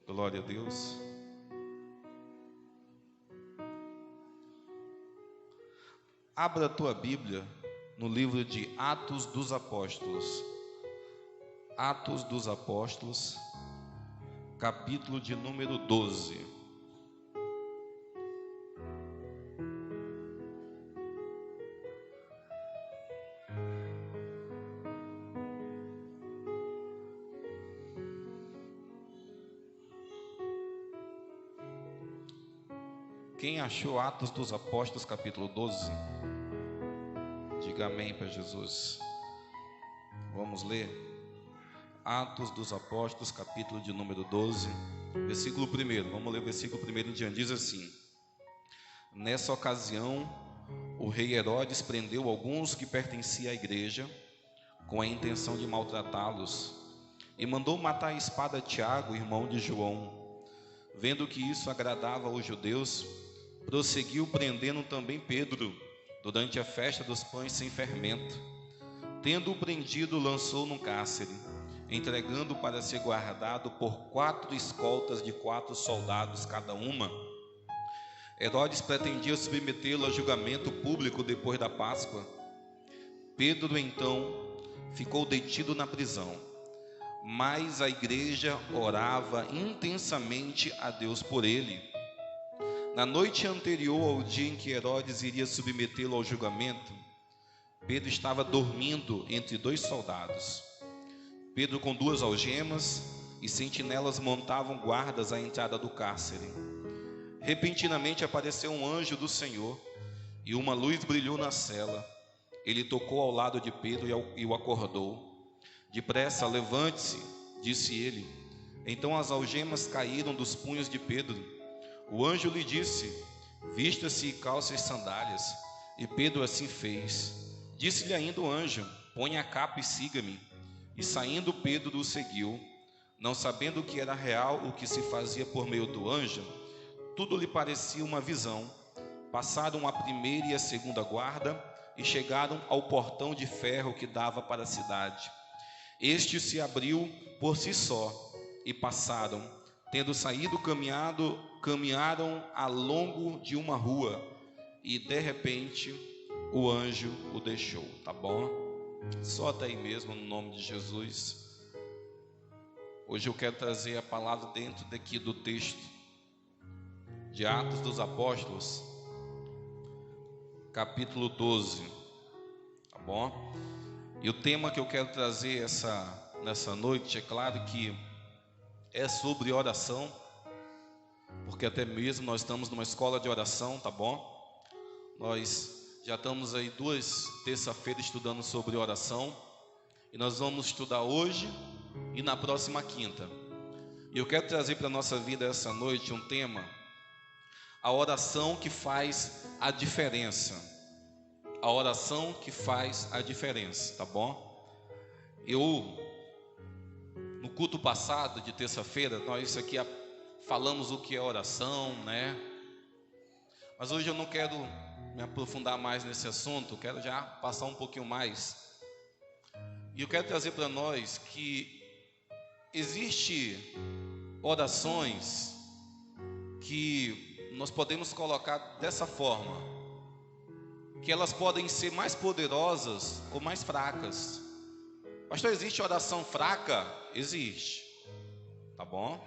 Glória a Deus. Abra a tua Bíblia no livro de Atos dos Apóstolos. Atos dos Apóstolos, capítulo de número 12. Quem achou Atos dos Apóstolos, capítulo 12? Diga amém para Jesus. Vamos ler. Atos dos Apóstolos, capítulo de número 12, versículo 1. Vamos ler o versículo 1 em diante. Diz assim: Nessa ocasião, o rei Herodes prendeu alguns que pertenciam à igreja, com a intenção de maltratá-los, e mandou matar a espada Tiago, irmão de João. Vendo que isso agradava aos judeus, prosseguiu prendendo também Pedro, durante a festa dos pães sem fermento. Tendo-o prendido, lançou num cárcere, entregando para ser guardado por 4 escoltas de 4 soldados cada uma. Herodes pretendia submetê-lo a julgamento público depois da Páscoa. Pedro, então, ficou detido na prisão, mas a igreja orava intensamente a Deus por ele. Na noite anterior ao dia em que Herodes iria submetê-lo ao julgamento, Pedro estava dormindo entre 2 soldados. Pedro com 2 algemas e sentinelas montavam guardas à entrada do cárcere. Repentinamente apareceu um anjo do Senhor e uma luz brilhou na cela. Ele tocou ao lado de Pedro e o acordou. Depressa, levante-se, disse ele. Então as algemas caíram dos punhos de Pedro. O anjo lhe disse: vista-se e calce as sandálias. E Pedro assim fez. Disse-lhe ainda o anjo: ponha a capa e siga-me. E saindo Pedro o seguiu. Não sabendo que era real o que se fazia por meio do anjo, tudo lhe parecia uma visão. Passaram a primeira e a segunda guarda e chegaram ao portão de ferro que dava para a cidade. Este se abriu por si só e passaram. Tendo saído, caminharam ao longo de uma rua e de repente o anjo o deixou. Tá bom? Só até aí mesmo, no nome de Jesus. Hoje eu quero trazer a palavra dentro daqui do texto de Atos dos Apóstolos, capítulo 12. Tá bom? E o tema que eu quero trazer nessa noite, é claro que é sobre oração, porque até mesmo nós estamos numa escola de oração, tá bom? Nós já estamos aí 2 terça-feiras estudando sobre oração, e nós vamos estudar hoje e na próxima quinta. E eu quero trazer para a nossa vida essa noite um tema: a oração que faz a diferença. A oração que faz a diferença, tá bom? No culto passado, de terça-feira, nós aqui falamos o que é oração, né? Mas hoje eu não quero me aprofundar mais nesse assunto, eu quero já passar um pouquinho mais. E eu quero trazer para nós que existe orações que nós podemos colocar dessa forma, que elas podem ser mais poderosas ou mais fracas. Pastor, existe oração fraca? Existe, tá bom?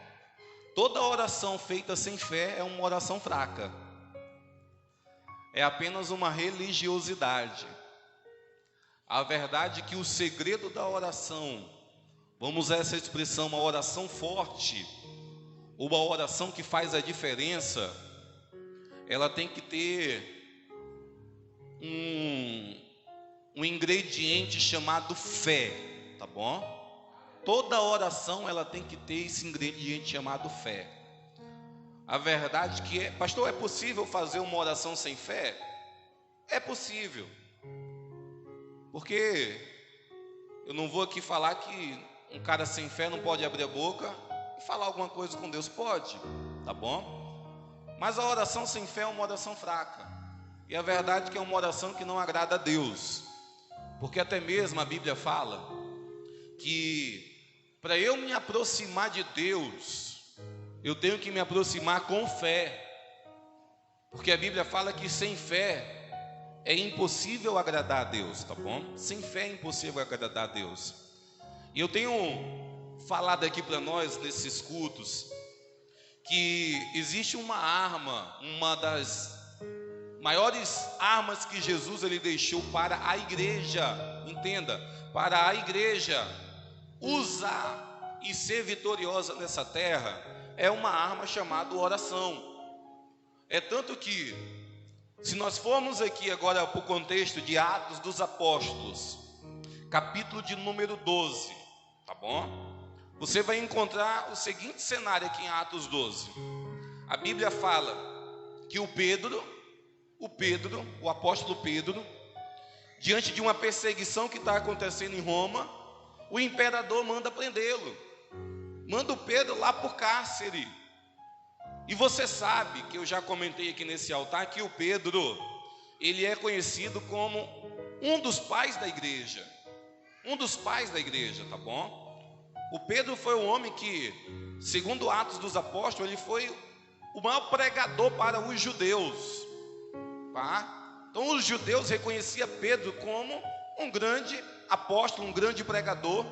Toda oração feita sem fé é uma oração fraca. É apenas uma religiosidade. A verdade é que o segredo da oração, vamos usar essa expressão, uma oração forte, ou uma oração que faz a diferença, ela tem que ter um ingrediente chamado fé, tá bom? Toda oração ela tem que ter esse ingrediente chamado fé. A verdade que é, pastor, é possível fazer uma oração sem fé? É possível. Porque eu não vou aqui falar que um cara sem fé não pode abrir a boca e falar alguma coisa com Deus. Pode, tá bom? Mas a oração sem fé é uma oração fraca. E a verdade é que é uma oração que não agrada a Deus. Porque até mesmo a Bíblia fala que para eu me aproximar de Deus, eu tenho que me aproximar com fé, porque a Bíblia fala que sem fé é impossível agradar a Deus, tá bom? Sem fé é impossível agradar a Deus. E eu tenho falado aqui para nós nesses cultos que existe uma arma, uma das maiores armas que Jesus ele deixou para a igreja, entenda, para a igreja usar e ser vitoriosa nessa terra, é uma arma chamada oração. É tanto que, se nós formos aqui agora para o contexto de Atos dos Apóstolos, capítulo de número 12, tá bom? Você vai encontrar o seguinte cenário aqui em Atos 12. A Bíblia fala que o apóstolo Pedro, diante de uma perseguição que está acontecendo em Roma, o imperador manda prendê-lo, manda o Pedro lá para o cárcere. E você sabe que eu já comentei aqui nesse altar que o Pedro, ele é conhecido como um dos pais da igreja, tá bom? O Pedro foi um homem que, segundo Atos dos Apóstolos, ele foi o maior pregador para os judeus, tá? Então os judeus reconheciam Pedro como um grande apóstolo, um grande pregador,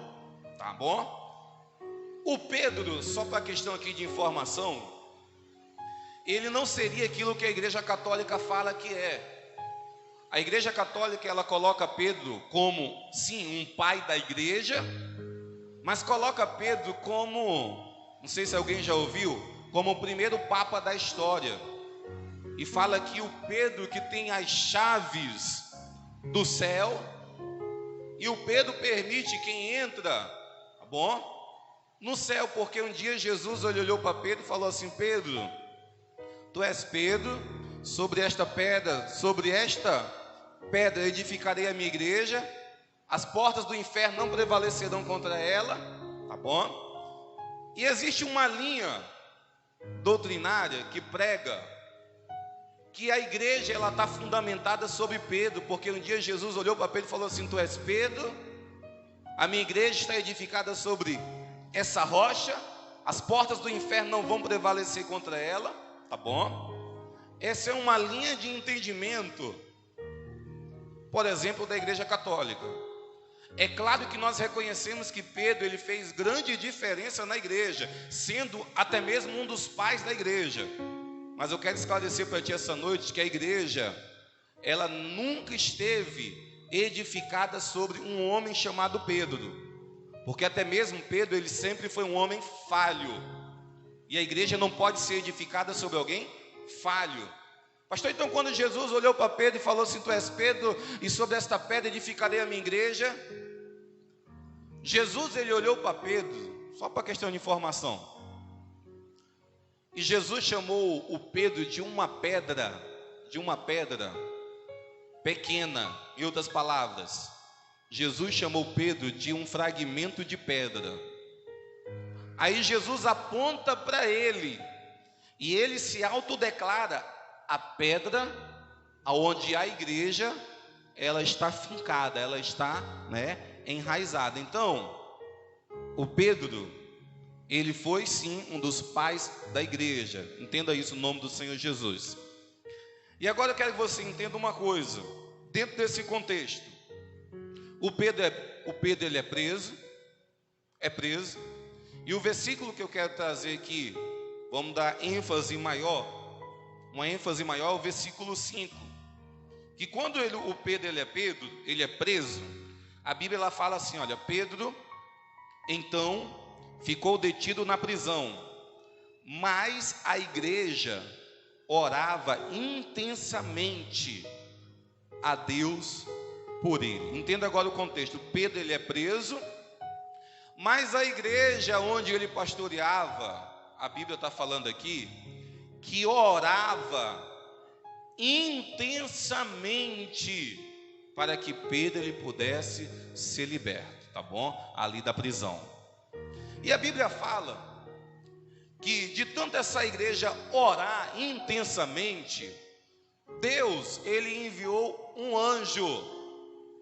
tá bom? O Pedro, só para a questão aqui de informação, ele não seria aquilo que a Igreja Católica fala que é. A Igreja Católica, ela coloca Pedro como, sim, um pai da igreja, mas coloca Pedro como, não sei se alguém já ouviu, como o primeiro papa da história. E fala que o Pedro que tem as chaves do céu, e o Pedro permite quem entra, tá bom? No céu, porque um dia Jesus olhou para Pedro e falou assim: Pedro, tu és Pedro, sobre esta pedra edificarei a minha igreja, as portas do inferno não prevalecerão contra ela, tá bom? E existe uma linha doutrinária que prega que a igreja ela está fundamentada sobre Pedro, porque um dia Jesus olhou para Pedro e falou assim: tu és Pedro, a minha igreja está edificada sobre essa rocha, as portas do inferno não vão prevalecer contra ela, tá bom? Essa é uma linha de entendimento, por exemplo, da Igreja Católica. É claro que nós reconhecemos que Pedro ele fez grande diferença na igreja, sendo até mesmo um dos pais da igreja. Mas eu quero esclarecer para ti essa noite que a igreja, ela nunca esteve edificada sobre um homem chamado Pedro, porque até mesmo Pedro ele sempre foi um homem falho, e a igreja não pode ser edificada sobre alguém falho. Pastor, então quando Jesus olhou para Pedro e falou assim: tu és Pedro, e sobre esta pedra edificarei a minha igreja, Jesus ele olhou para Pedro, só para questão de informação, e Jesus chamou o Pedro de uma pedra pequena. Em outras palavras, Jesus chamou Pedro de um fragmento de pedra. Aí Jesus aponta para ele, e ele se autodeclara a pedra aonde a igreja ela está fincada, ela está, enraizada. Então, o Pedro, ele foi sim um dos pais da igreja. Entenda isso, no nome do Senhor Jesus. E agora eu quero que você entenda uma coisa. Dentro desse contexto, o Pedro ele é preso. E o versículo que eu quero trazer aqui, vamos dar uma ênfase maior, o versículo 5. Que quando o Pedro ele é preso, a Bíblia ela fala assim: olha, Pedro então ficou detido na prisão, mas a igreja orava intensamente a Deus por ele. Entenda agora o contexto. Pedro ele é preso, mas a igreja onde ele pastoreava, a Bíblia está falando aqui, que orava intensamente para que Pedro ele pudesse ser liberto, tá bom? Ali da prisão. E a Bíblia fala que de tanto essa igreja orar intensamente, Deus ele enviou um anjo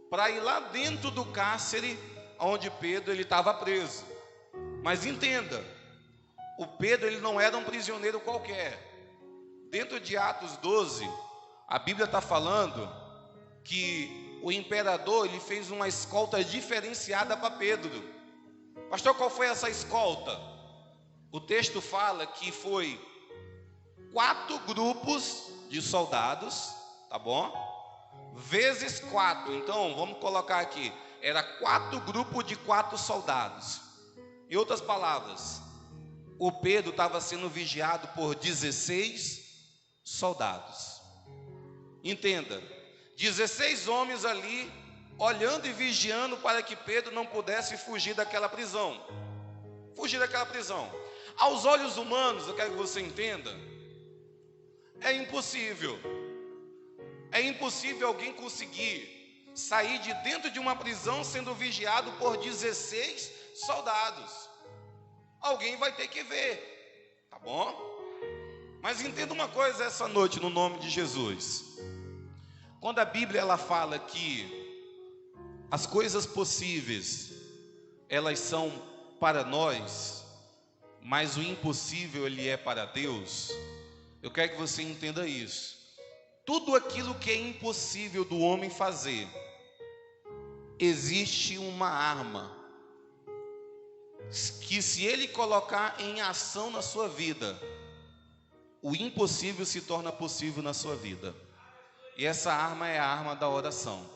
para ir lá dentro do cárcere onde Pedro ele estava preso. Mas entenda, o Pedro ele não era um prisioneiro qualquer. Dentro de Atos 12, a Bíblia está falando que o imperador ele fez uma escolta diferenciada para Pedro. Pastor, qual foi essa escolta? O texto fala que foi 4 grupos de soldados, tá bom? Vezes 4, então vamos colocar aqui, era 4 grupos de 4 soldados. Em outras palavras, o Pedro estava sendo vigiado por 16 soldados. Entenda, 16 homens ali, olhando e vigiando para que Pedro não pudesse fugir daquela prisão. Aos olhos humanos, eu quero que você entenda, é impossível alguém conseguir sair de dentro de uma prisão sendo vigiado por 16 soldados. Alguém vai ter que ver, tá bom? Mas entenda uma coisa essa noite no nome de Jesus. Quando a Bíblia ela fala que as coisas possíveis elas são para nós, mas o impossível ele é para Deus, eu quero que você entenda isso. Tudo aquilo que é impossível do homem fazer, existe uma arma que se ele colocar em ação na sua vida, o impossível se torna possível na sua vida. E essa arma é a arma da oração.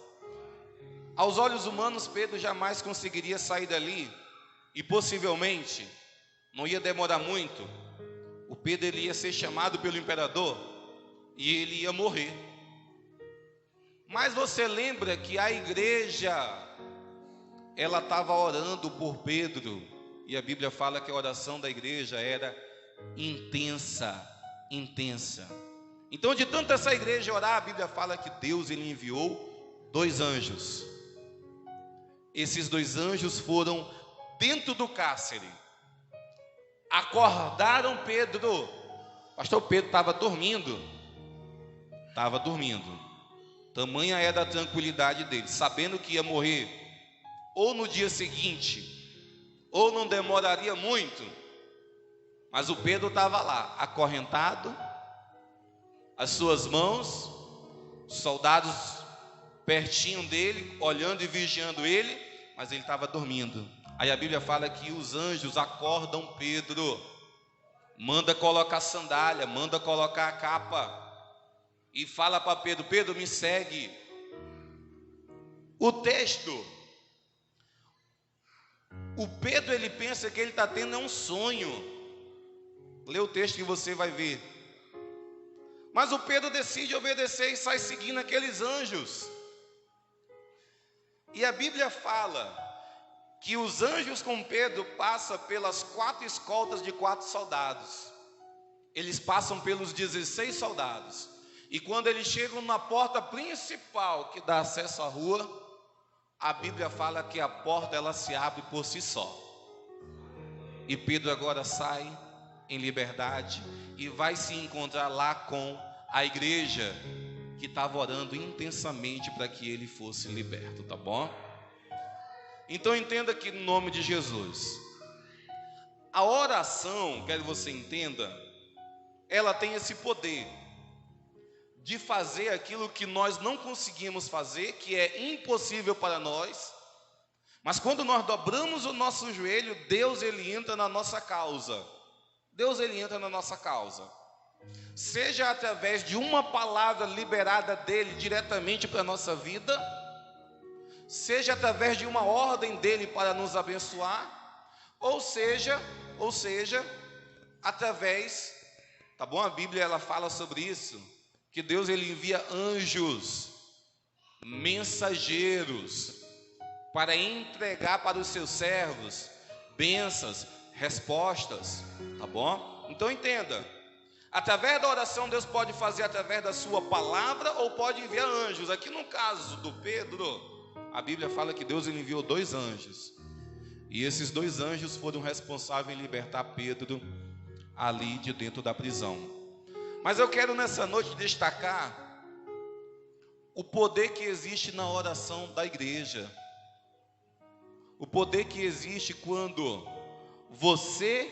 Aos olhos humanos, Pedro jamais conseguiria sair dali, e possivelmente não ia demorar muito. O Pedro ele ia ser chamado pelo imperador e ele ia morrer. Mas você lembra que a igreja ela estava orando por Pedro, e a Bíblia fala que a oração da igreja era intensa. Então, de tanto essa igreja orar, a Bíblia fala que Deus ele enviou 2 anjos. Esses 2 anjos foram dentro do cárcere, acordaram Pedro. Pastor, Pedro estava dormindo. Tamanha era a tranquilidade dele, sabendo que ia morrer ou no dia seguinte, ou não demoraria muito. Mas o Pedro estava lá, acorrentado, as suas mãos, soldados pertinho dele, olhando e vigiando ele, mas ele estava dormindo. Aí a Bíblia fala que os anjos acordam Pedro, manda colocar sandália, manda colocar a capa, e fala para Pedro: Pedro, me segue. O texto, o Pedro ele pensa que ele está tendo um sonho. Lê o texto que você vai ver. Mas o Pedro decide obedecer e sai seguindo aqueles anjos. E a Bíblia fala que os anjos com Pedro passam pelas 4 escoltas de 4 soldados. Eles passam pelos 16 soldados. E quando eles chegam na porta principal que dá acesso à rua, a Bíblia fala que a porta ela se abre por si só. E Pedro agora sai em liberdade e vai se encontrar lá com a igreja que estava orando intensamente para que ele fosse liberto, tá bom? Então entenda que no nome de Jesus, a oração, quero que você entenda, ela tem esse poder de fazer aquilo que nós não conseguimos fazer, que é impossível para nós. Mas quando nós dobramos o nosso joelho, Deus ele entra na nossa causa. Seja através de uma palavra liberada dele diretamente para a nossa vida, seja através de uma ordem dele para nos abençoar, ou seja, através, tá bom? A Bíblia ela fala sobre isso, que Deus ele envia anjos, mensageiros, para entregar para os seus servos bênçãos, respostas, tá bom? Então entenda, através da oração Deus pode fazer através da sua palavra ou pode enviar anjos. Aqui no caso do Pedro, a Bíblia fala que Deus ele enviou 2 anjos, e esses 2 anjos foram responsáveis em libertar Pedro ali de dentro da prisão. Mas eu quero nessa noite destacar o poder que existe na oração da igreja. O poder que existe quando você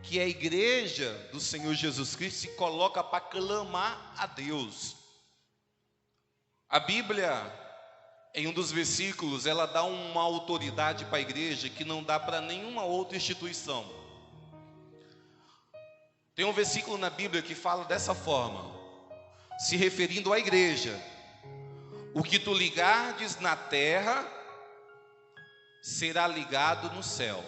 que a igreja do Senhor Jesus Cristo se coloca para clamar a Deus. A Bíblia, em um dos versículos, ela dá uma autoridade para a igreja que não dá para nenhuma outra instituição. Tem um versículo na Bíblia que fala dessa forma, se referindo à igreja: o que tu ligardes na terra será ligado no céu.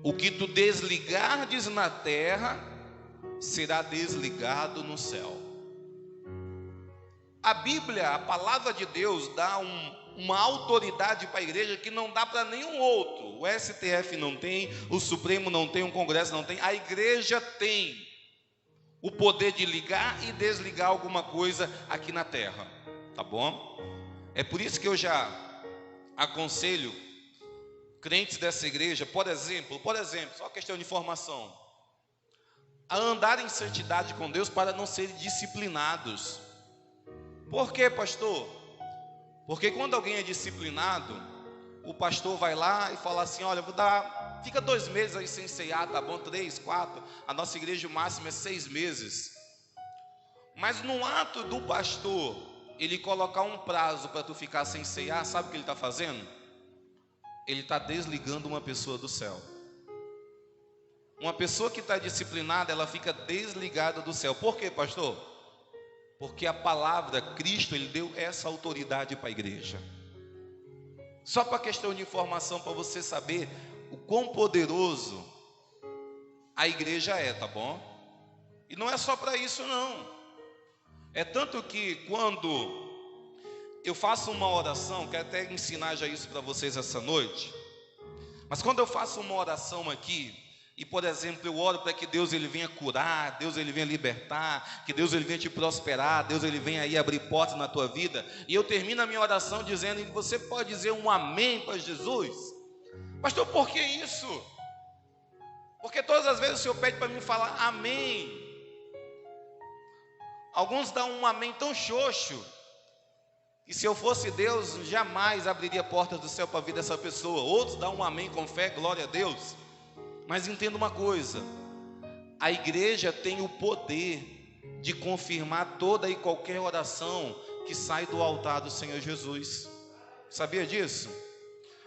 O que tu desligardes na terra será desligado no céu. A Bíblia, a palavra de Deus, dá uma autoridade para a igreja que não dá para nenhum outro. O STF não tem, o Supremo não tem, o Congresso não tem. A igreja tem o poder de ligar e desligar alguma coisa aqui na terra, tá bom? É por isso que eu já aconselho crentes dessa igreja, por exemplo, só questão de informação, a andar em santidade com Deus para não serem disciplinados. Por quê, pastor? Porque quando alguém é disciplinado, o pastor vai lá e fala assim: olha, fica 2 meses aí sem ceiar, tá bom? 3, 4, a nossa igreja o máximo é 6 meses. Mas no ato do pastor, ele colocar um prazo para tu ficar sem ceiar, sabe o que ele está fazendo? Ele está desligando uma pessoa do céu. Uma pessoa que está disciplinada, ela fica desligada do céu. Por quê, pastor? Porque a palavra, Cristo, Ele deu essa autoridade para a igreja. Só para questão de informação, para você saber o quão poderoso a igreja é, tá bom? E não é só para isso não. É tanto que quando eu faço uma oração, quero até ensinar já isso para vocês essa noite, mas quando eu faço uma oração aqui, e por exemplo eu oro para que Deus ele venha curar, Deus ele venha libertar, que Deus ele venha te prosperar, Deus ele venha aí abrir portas na tua vida, e eu termino a minha oração dizendo: e você pode dizer um amém para Jesus? Pastor, por que isso? Porque todas as vezes o Senhor pede para mim falar amém. Alguns dão um amém tão xoxo, e se eu fosse Deus, jamais abriria portas do céu para a vida dessa pessoa. Outros dão um amém com fé, glória a Deus. Mas entenda uma coisa: a igreja tem o poder de confirmar toda e qualquer oração que sai do altar do Senhor Jesus. Sabia disso?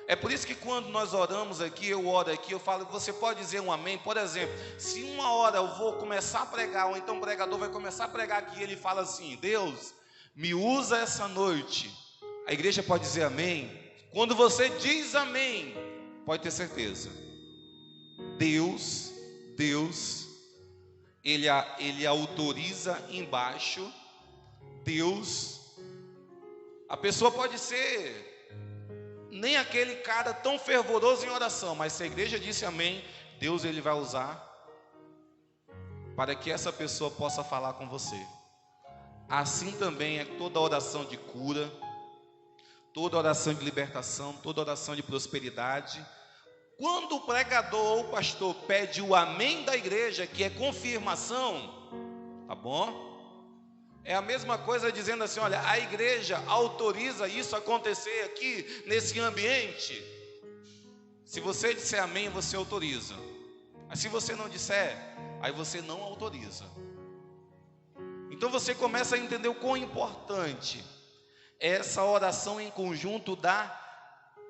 É por isso que quando nós oramos aqui, eu oro aqui, eu falo: você pode dizer um amém? Por exemplo, se uma hora eu vou começar a pregar, ou então o pregador vai começar a pregar aqui, e ele fala assim: Deus, me usa essa noite. A igreja pode dizer amém? Quando você diz amém, pode ter certeza, Deus, Ele autoriza embaixo. Deus, a pessoa pode ser nem aquele cara tão fervoroso em oração, mas se a igreja disse amém, Deus ele vai usar para que essa pessoa possa falar com você. Assim também é toda oração de cura, toda oração de libertação, toda oração de prosperidade. Quando o pregador ou o pastor pede o amém da igreja, que é confirmação, tá bom? É a mesma coisa dizendo assim: olha, a igreja autoriza isso acontecer aqui nesse ambiente. Se você disser amém, você autoriza. Mas se você não disser, aí você não autoriza. Então você começa a entender o quão importante é essa oração em conjunto da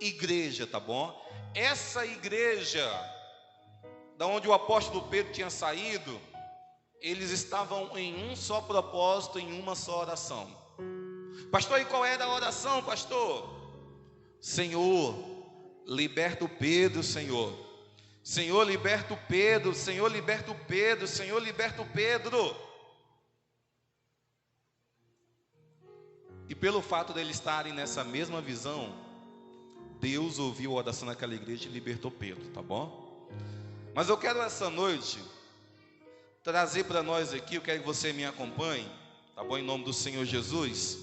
igreja, tá bom? Essa igreja, da onde o apóstolo Pedro tinha saído, eles estavam em um só propósito, em uma só oração. Pastor, e qual era a oração, pastor? Senhor, liberta o Pedro, Senhor. Senhor, liberta o Pedro. Senhor, liberta o Pedro. Senhor, liberta o Pedro. E pelo fato de eles estarem nessa mesma visão, Deus ouviu a oração daquela igreja e libertou Pedro, tá bom? Mas eu quero essa noite trazer para nós aqui, eu quero que você me acompanhe, tá bom? Em nome do Senhor Jesus.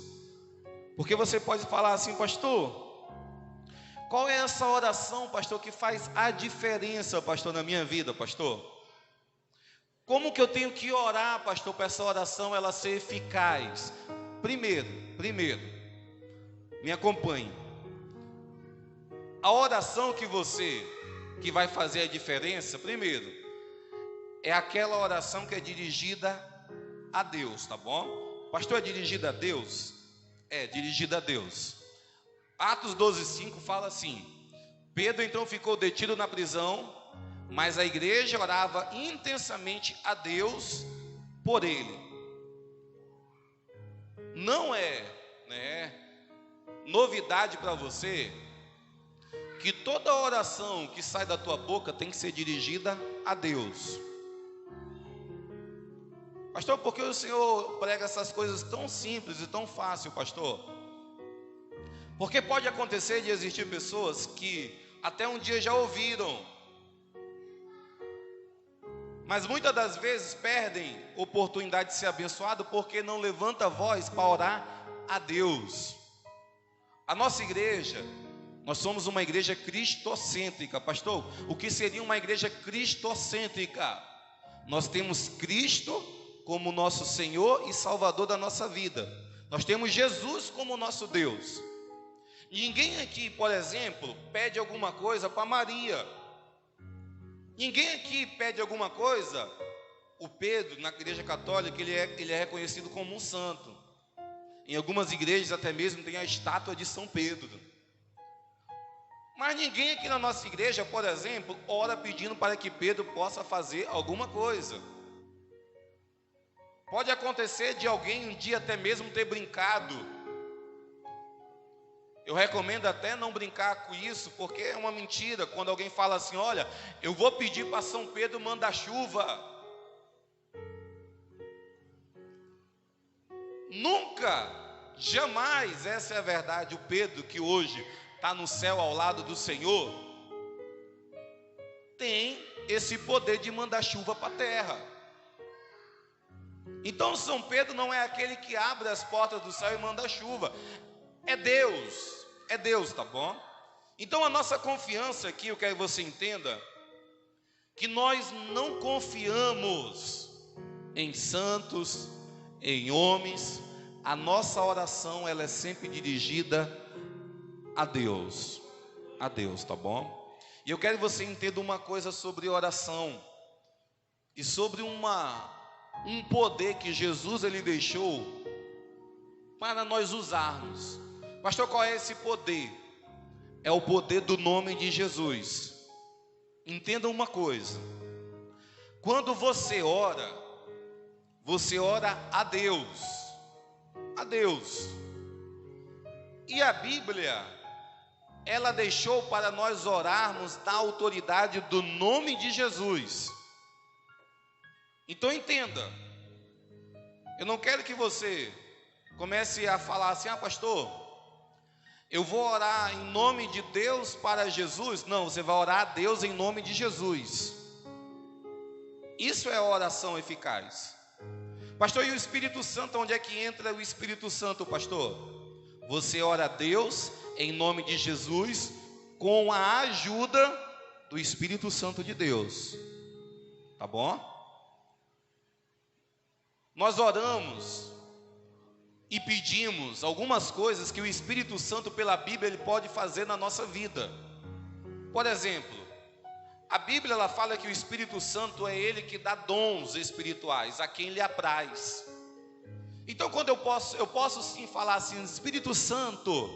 Porque você pode falar assim: pastor, qual é essa oração, pastor, que faz a diferença, pastor, na minha vida, pastor? Como que eu tenho que orar, pastor, para essa oração ela ser eficaz? Primeiro, me acompanhe. A oração que vai fazer a diferença, primeiro, é aquela oração que é dirigida a Deus, tá bom? Pastor, é dirigida a Deus? É, dirigida a Deus. Atos 12:5 fala assim: Pedro então ficou detido na prisão, mas a igreja orava intensamente a Deus por ele. Não é, novidade para você que toda oração que sai da tua boca tem que ser dirigida a Deus. Pastor, por que o senhor prega essas coisas tão simples e tão fácil, pastor? Porque pode acontecer de existir pessoas que até um dia já ouviram, mas muitas das vezes perdem oportunidade de ser abençoado porque não levanta a voz para orar a Deus. A nossa igreja, nós somos uma igreja cristocêntrica. Pastor, o que seria uma igreja cristocêntrica? Nós temos Cristo como nosso Senhor e Salvador da nossa vida. Nós temos Jesus como nosso Deus. Ninguém aqui, por exemplo, pede alguma coisa para Maria. Ninguém aqui pede alguma coisa. O Pedro, na igreja católica, ele é reconhecido como um santo. Em algumas igrejas até mesmo tem a estátua de São Pedro. Mas ninguém aqui na nossa igreja, por exemplo, ora pedindo para que Pedro possa fazer alguma coisa. Pode acontecer de alguém um dia até mesmo ter brincado. Eu recomendo até não brincar com isso, porque é uma mentira. Quando alguém fala assim: olha, eu vou pedir para São Pedro mandar chuva. Nunca, jamais, essa é a verdade. O Pedro, que hoje está no céu ao lado do Senhor, tem esse poder de mandar chuva para a terra. Então São Pedro não é aquele que abre as portas do céu e manda chuva. É Deus, tá bom? Então a nossa confiança aqui, eu quero que você entenda, que nós não confiamos em santos, em homens. A nossa oração, ela é sempre dirigida a Deus, tá bom? E eu quero que você entenda uma coisa sobre oração, e sobre um poder que Jesus ele deixou para nós usarmos. Pastor, qual é esse poder? É o poder do nome de Jesus. Entenda uma coisa: quando você ora a Deus, e a Bíblia, ela deixou para nós orarmos na autoridade do nome de Jesus. Então entenda, eu não quero que você comece a falar assim: ah, pastor, eu vou orar em nome de Deus para Jesus. Não, você vai orar a Deus em nome de Jesus. Isso é oração eficaz. Pastor, e o Espírito Santo, onde é que entra o Espírito Santo, pastor? Você ora a Deus em nome de Jesus com a ajuda do Espírito Santo de Deus. Tá bom? Nós oramos e pedimos algumas coisas que o Espírito Santo, pela Bíblia, ele pode fazer na nossa vida. Por exemplo, a Bíblia ela fala que o Espírito Santo é ele que dá dons espirituais a quem lhe apraz. Então, quando eu posso sim falar assim: Espírito Santo,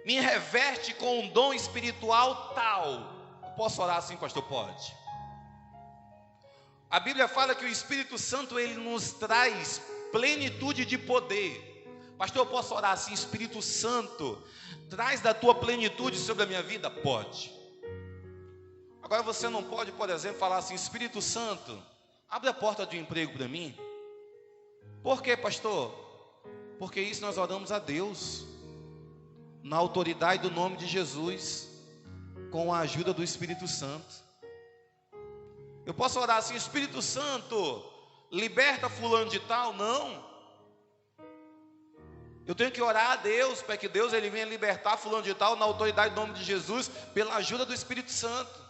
me reverte com um dom espiritual tal. Eu posso orar assim, pastor? Pode. A Bíblia fala que o Espírito Santo ele nos traz plenitude de poder. Pastor, eu posso orar assim: Espírito Santo, traz da tua plenitude sobre a minha vida? Pode. Agora você não pode, por exemplo, falar assim: Espírito Santo, abre a porta de um emprego para mim. Por quê, pastor? Porque isso nós oramos a Deus na autoridade do nome de Jesus, com a ajuda do Espírito Santo. Eu posso orar assim: Espírito Santo, liberta fulano de tal? Não. Eu tenho que orar a Deus para que Deus ele venha libertar fulano de tal na autoridade do nome de Jesus, pela ajuda do Espírito Santo.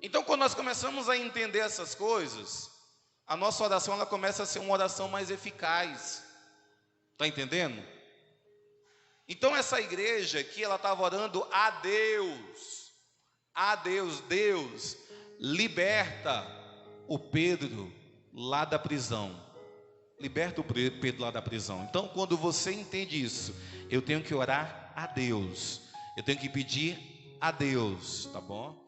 Então, quando nós começamos a entender essas coisas, a nossa oração ela começa a ser uma oração mais eficaz. Está entendendo? Então essa igreja aqui, ela estava orando a Deus. Deus, liberta o Pedro lá da prisão. Liberta o Pedro lá da prisão. Então, quando você entende isso, eu tenho que orar a Deus. Eu tenho que pedir a Deus, tá bom?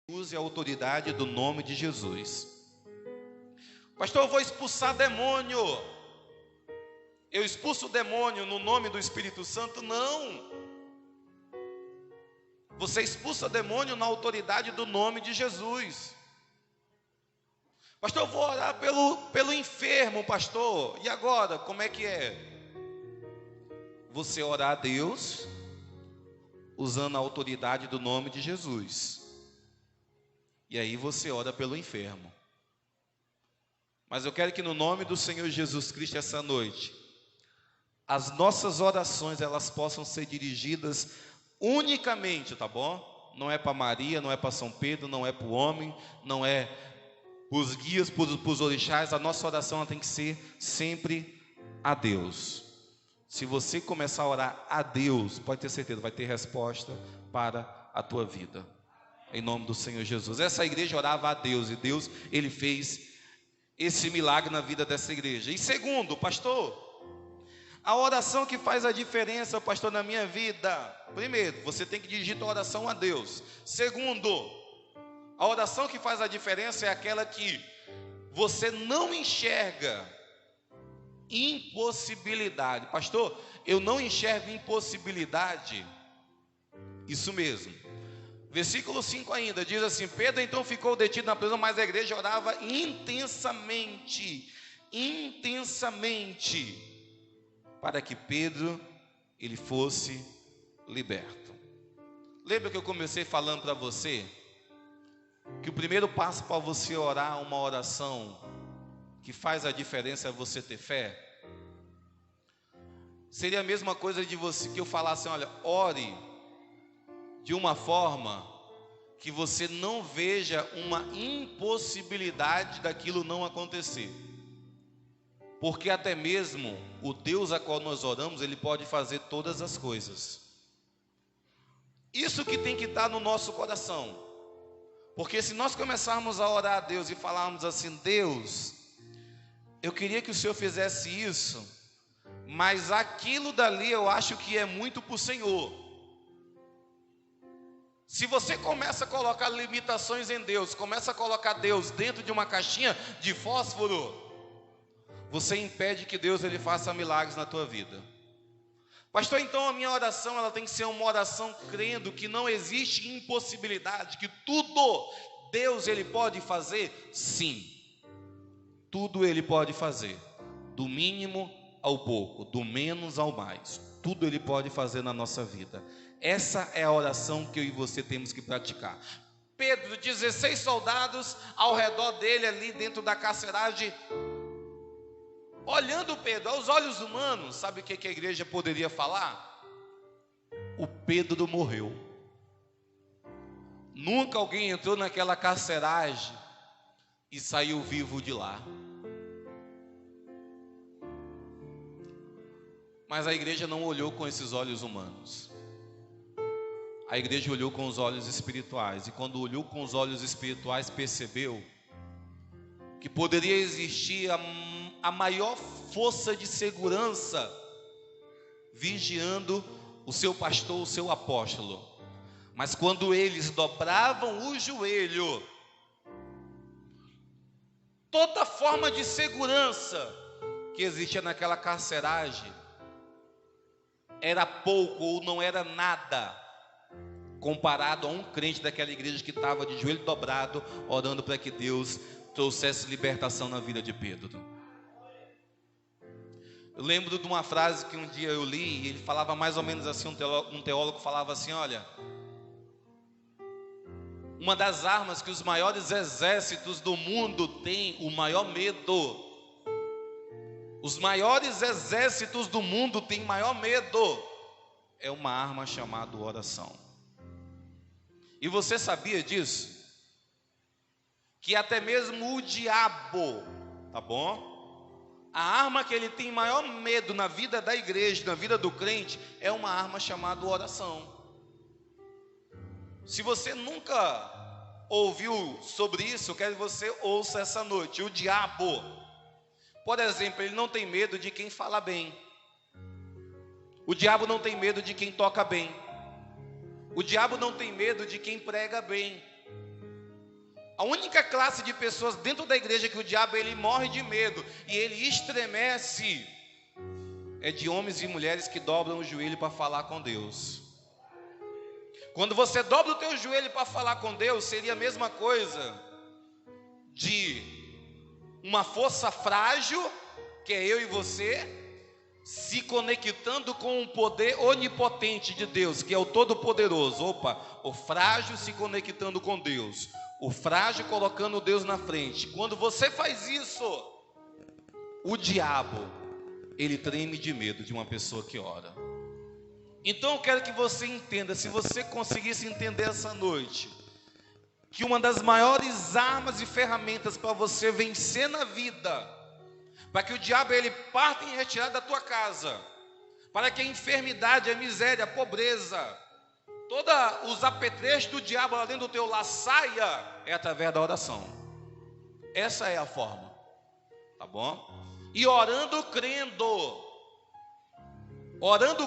Use a autoridade do nome de Jesus. Pastor, eu vou expulsar demônio. Eu expulso o demônio no nome do Espírito Santo? Não. Você expulsa demônio na autoridade do nome de Jesus. Pastor, eu vou orar pelo enfermo, pastor. E agora, como é que é? Você orar a Deus usando a autoridade do nome de Jesus. E aí você ora pelo enfermo. Mas eu quero que no nome do Senhor Jesus Cristo essa noite, as nossas orações elas possam ser dirigidas unicamente, tá bom? Não é para Maria, não é para São Pedro, não é para o homem, não é para os guias, para os orixás. A nossa oração ela tem que ser sempre a Deus. Se você começar a orar a Deus, pode ter certeza, vai ter resposta para a tua vida. Em nome do Senhor Jesus. Essa igreja orava a Deus e Deus, Ele fez esse milagre na vida dessa igreja. E segundo, pastor, a oração que faz a diferença, pastor, na minha vida. Primeiro, você tem que dirigir a oração a Deus. Segundo, a oração que faz a diferença é aquela que você não enxerga impossibilidade. Pastor, eu não enxergo impossibilidade. Isso mesmo. Versículo 5 ainda, diz assim: Pedro então ficou detido na prisão, mas a igreja orava intensamente, para que Pedro, ele fosse liberto. Lembra que eu comecei falando para você, que o primeiro passo para você orar uma oração que faz a diferença é você ter fé? Seria a mesma coisa de você, que eu falasse, olha, ore de uma forma que você não veja uma impossibilidade daquilo não acontecer. Porque até mesmo o Deus a qual nós oramos, Ele pode fazer todas as coisas. Isso que tem que estar no nosso coração. Porque se nós começarmos a orar a Deus e falarmos assim: Deus, eu queria que o Senhor fizesse isso, mas aquilo dali eu acho que é muito para o Senhor. Se você começa a colocar limitações em Deus, começa a colocar Deus dentro de uma caixinha de fósforo, você impede que Deus ele faça milagres na tua vida. Pastor, então a minha oração ela tem que ser uma oração crendo que não existe impossibilidade, que tudo Deus ele pode fazer? Sim, tudo ele pode fazer, do mínimo ao pouco, do menos ao mais, tudo ele pode fazer na nossa vida. Essa é a oração que eu e você temos que praticar. Pedro, 16 soldados ao redor dele ali dentro da carceragem, olhando Pedro, aos olhos humanos, sabe o que a igreja poderia falar? O Pedro morreu. Nunca alguém entrou naquela carceragem e saiu vivo de lá. Mas a igreja não olhou com esses olhos humanos. A igreja olhou com os olhos espirituais. E quando olhou com os olhos espirituais, percebeu que poderia existir a maior força de segurança vigiando o seu pastor, o seu apóstolo. Mas quando eles dobravam o joelho, toda forma de segurança que existia naquela carceragem era pouco ou não era nada comparado a um crente daquela igreja que estava de joelho dobrado, orando para que Deus trouxesse libertação na vida de Pedro. Eu lembro de uma frase que um dia eu li, e ele falava mais ou menos assim, um teólogo falava assim, olha, uma das armas que os maiores exércitos do mundo têm, o maior medo, os maiores exércitos do mundo têm maior medo, é uma arma chamada oração. E você sabia disso? Que até mesmo o diabo, tá bom? A arma que ele tem maior medo na vida da igreja, na vida do crente, é uma arma chamada oração. Se você nunca ouviu sobre isso, eu quero que você ouça essa noite. O diabo, por exemplo, ele não tem medo de quem fala bem. O diabo não tem medo de quem toca bem. O diabo não tem medo de quem prega bem. A única classe de pessoas dentro da igreja que o diabo ele morre de medo e ele estremece é de homens e mulheres que dobram o joelho para falar com Deus. Quando você dobra o teu joelho para falar com Deus, seria a mesma coisa de uma força frágil, que é eu e você, se conectando com um poder onipotente de Deus, que é o Todo-Poderoso. Opa, o frágil se conectando com Deus, o frágil colocando Deus na frente. Quando você faz isso, o diabo, ele treme de medo de uma pessoa que ora. Então eu quero que você entenda, se você conseguisse entender essa noite, que uma das maiores armas e ferramentas para você vencer na vida, para que o diabo ele parta em retirada da tua casa, para que a enfermidade, a miséria, a pobreza, todos os apetrechos do diabo lá dentro do teu lar saia, é através da oração. Essa é a forma, tá bom? E orando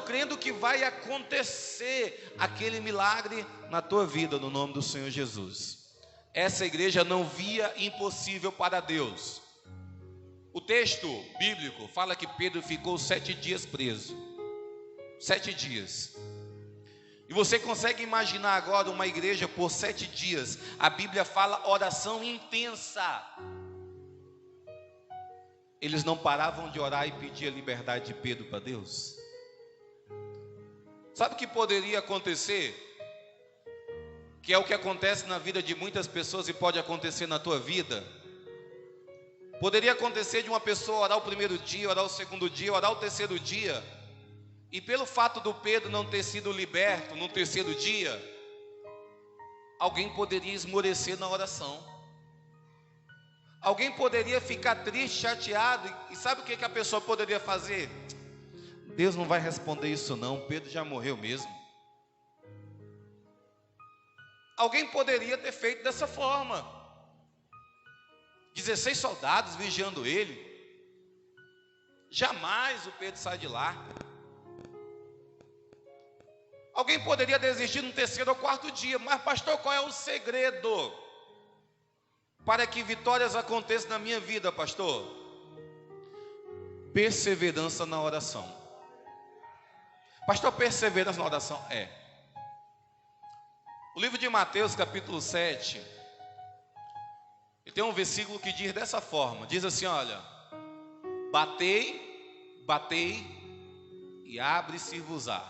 crendo que vai acontecer aquele milagre na tua vida, no nome do Senhor Jesus. Essa igreja não via impossível para Deus. O texto bíblico fala que Pedro ficou 7 dias preso. 7 dias. E você consegue imaginar agora uma igreja por 7 dias? A Bíblia fala oração intensa. Eles não paravam de orar e pedir a liberdade de Pedro para Deus. Sabe o que poderia acontecer? Que é o que acontece na vida de muitas pessoas e pode acontecer na tua vida. Poderia acontecer de uma pessoa orar o primeiro dia, orar o segundo dia, orar o terceiro dia, e pelo fato do Pedro não ter sido liberto no terceiro dia, alguém poderia esmorecer na oração. Alguém poderia ficar triste, chateado, e sabe o que a pessoa poderia fazer? Deus não vai responder isso não, Pedro já morreu mesmo. Alguém poderia ter feito dessa forma. 16 soldados vigiando ele. Jamais o Pedro sai de lá. Alguém poderia desistir no terceiro ou quarto dia. Mas pastor, qual é o segredo para que vitórias aconteçam na minha vida, pastor? Perseverança na oração. Pastor, perseverança na oração? É. O livro de Mateus, capítulo 7, e tem um versículo que diz dessa forma, diz assim, olha: batei, batei, e abre-se-vos-á.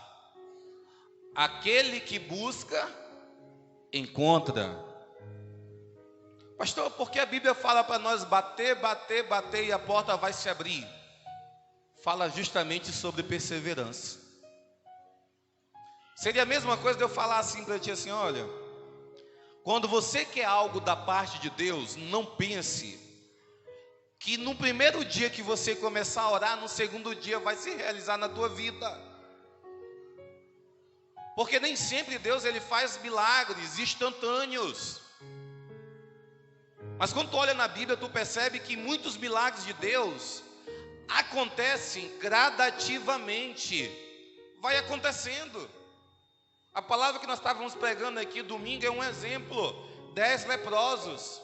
Aquele que busca, encontra. Pastor, por que a Bíblia fala para nós bater, bater, bater e a porta vai se abrir? Fala justamente sobre perseverança. Seria a mesma coisa de eu falar assim para ti, assim, olha, quando você quer algo da parte de Deus, não pense que no primeiro dia que você começar a orar, no segundo dia vai se realizar na tua vida. Porque nem sempre Deus ele faz milagres instantâneos. Mas quando tu olha na Bíblia, tu percebe que muitos milagres de Deus acontecem gradativamente. Vai acontecendo. A palavra que nós estávamos pregando aqui domingo é um exemplo. 10 leprosos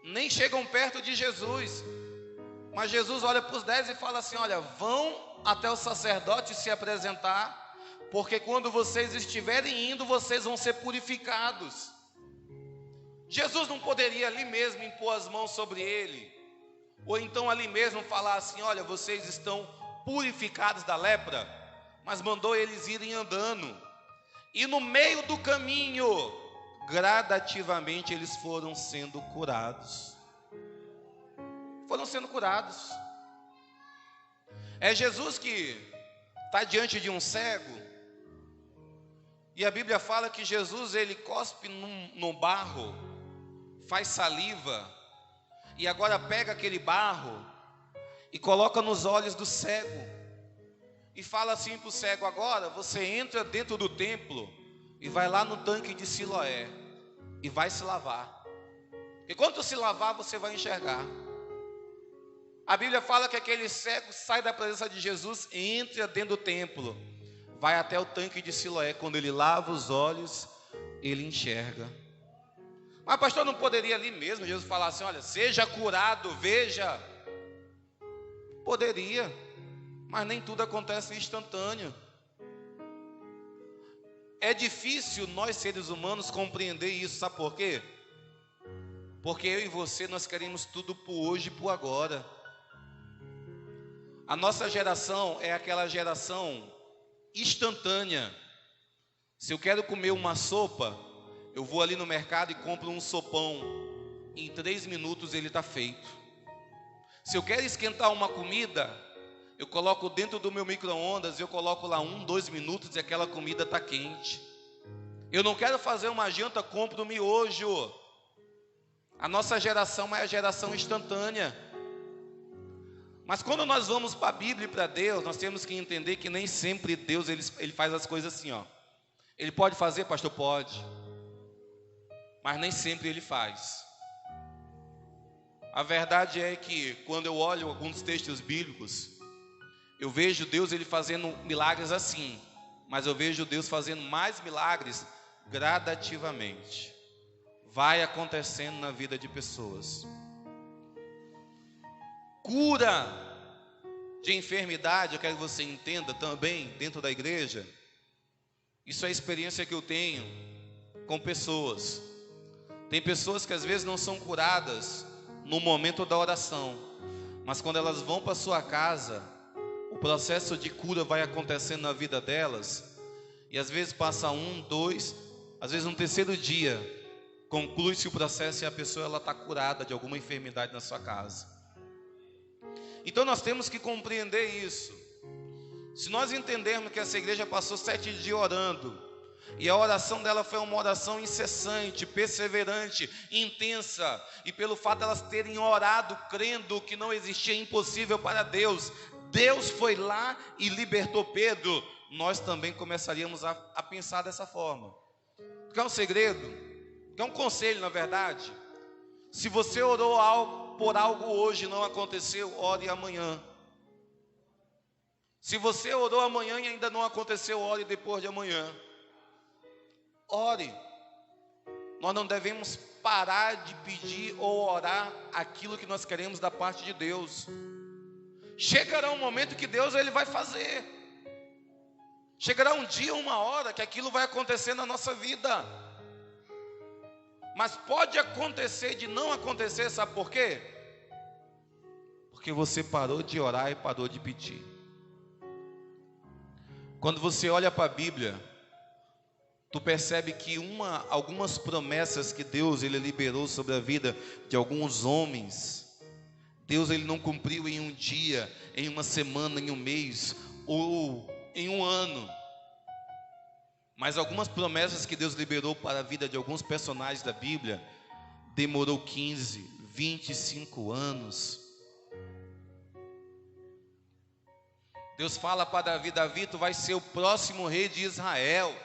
nem chegam perto de Jesus, mas Jesus olha para os 10 e fala assim, olha, vão até o sacerdote se apresentar, porque quando vocês estiverem indo, vocês vão ser purificados. Jesus não poderia ali mesmo impor as mãos sobre ele, ou então ali mesmo falar assim, olha, vocês estão purificados da lepra, mas mandou eles irem andando. E no meio do caminho, gradativamente eles foram sendo curados. Foram sendo curados. É Jesus que está diante de um cego, e a Bíblia fala que Jesus ele cospe no barro, faz saliva, e agora pega aquele barro e coloca nos olhos do cego. E fala assim para o cego, agora você entra dentro do templo e vai lá no tanque de Siloé e vai se lavar. E quando se lavar, você vai enxergar. A Bíblia fala que aquele cego sai da presença de Jesus e entra dentro do templo. Vai até o tanque de Siloé. Quando ele lava os olhos, ele enxerga. Mas pastor, não poderia ali mesmo Jesus falar assim: olha, seja curado, veja. Poderia, mas nem tudo acontece instantâneo. É difícil nós seres humanos compreender isso, sabe por quê? Porque eu e você, nós queremos tudo por hoje e por agora. A nossa geração é aquela geração instantânea. Se eu quero comer uma sopa, eu vou ali no mercado e compro um sopão. Em 3 minutos ele está feito. Se eu quero esquentar uma comida, eu coloco dentro do meu micro-ondas, eu coloco lá 1, 2 minutos e aquela comida está quente. Eu não quero fazer uma janta, compro um miojo. A nossa geração é a geração instantânea. Mas quando nós vamos para a Bíblia e para Deus, nós temos que entender que nem sempre Deus ele faz as coisas assim, ó. Ele pode fazer, pastor? Pode. Mas nem sempre ele faz. A verdade é que quando eu olho alguns textos bíblicos, eu vejo Deus ele fazendo milagres assim, mas eu vejo Deus fazendo mais milagres gradativamente. Vai acontecendo na vida de pessoas. Cura de enfermidade, eu quero que você entenda também, dentro da igreja. Isso é a experiência que eu tenho com pessoas. Tem pessoas que às vezes não são curadas no momento da oração, mas quando elas vão para sua casa, o processo de cura vai acontecendo na vida delas, e às vezes passa 1, 2, às vezes no terceiro dia, conclui-se o processo e a pessoa ela está curada de alguma enfermidade na sua casa. Então nós temos que compreender isso. Se nós entendermos que essa igreja passou 7 dias orando, e a oração dela foi uma oração incessante, perseverante, intensa, e pelo fato de elas terem orado crendo que não existia impossível para Deus, Deus foi lá e libertou Pedro, nós também começaríamos a pensar dessa forma. Quer um segredo? Quer um conselho, na verdade? Se você orou por algo hoje e não aconteceu, ore amanhã. Se você orou amanhã e ainda não aconteceu, ore depois de amanhã. Ore. Nós não devemos parar de pedir ou orar aquilo que nós queremos da parte de Deus. Chegará um momento que Deus ele vai fazer. Chegará um dia, uma hora que aquilo vai acontecer na nossa vida. Mas pode acontecer de não acontecer, sabe por quê? Porque você parou de orar e parou de pedir. Quando você olha para a Bíblia, tu percebe que algumas promessas que Deus ele liberou sobre a vida de alguns homens, Deus ele não cumpriu em um dia, em uma semana, em um mês ou em um ano. Mas algumas promessas que Deus liberou para a vida de alguns personagens da Bíblia demorou 15, 25 anos. Deus fala para Davi: Davi, tu vai ser o próximo rei de Israel.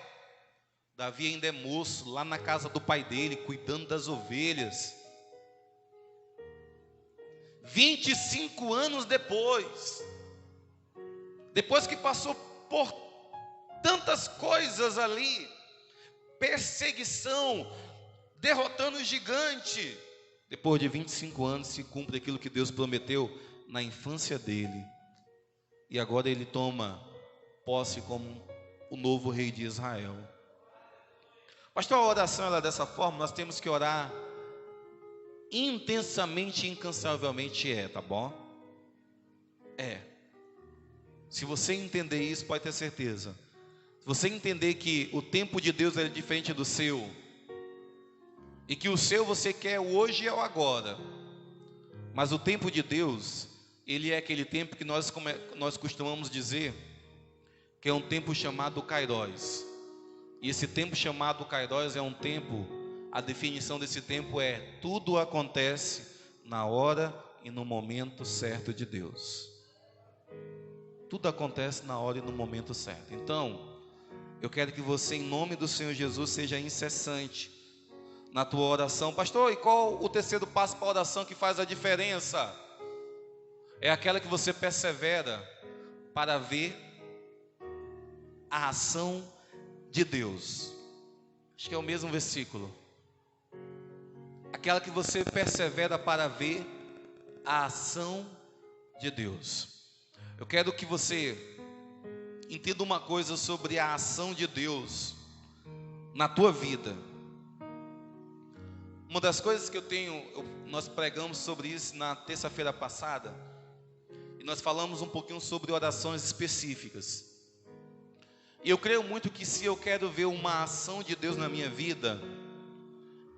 Davi ainda é moço, lá na casa do pai dele, cuidando das ovelhas. 25 anos depois que passou por tantas coisas ali, perseguição, derrotando o gigante, depois de 25 anos se cumpre aquilo que Deus prometeu na infância dele, e agora ele toma posse como o novo rei de Israel. Pastor, a oração ela é dessa forma, nós temos que orar intensamente e incansavelmente, tá bom? Se você entender isso, pode ter certeza. Se você entender que o tempo de Deus é diferente do seu, e que o seu você quer o hoje e o agora, mas o tempo de Deus, ele é aquele tempo que nós costumamos dizer que é um tempo chamado Kairos. E esse tempo chamado Kairos é um tempo, a definição desse tempo é: tudo acontece na hora e no momento certo de Deus. Tudo acontece na hora e no momento certo. Então, eu quero que você, em nome do Senhor Jesus, seja incessante. na tua oração. Pastor, e qual o terceiro passo para a oração que faz a diferença? É aquela que você persevera para ver a ação de Deus. Acho que é o mesmo versículo. Aquela que você persevera para ver a ação de Deus. Eu quero que você entenda uma coisa sobre a ação de Deus na tua vida. Uma das coisas que nós pregamos sobre isso na terça-feira passada, e nós falamos um pouquinho sobre orações específicas. E eu creio muito que se eu quero ver uma ação de Deus na minha vida,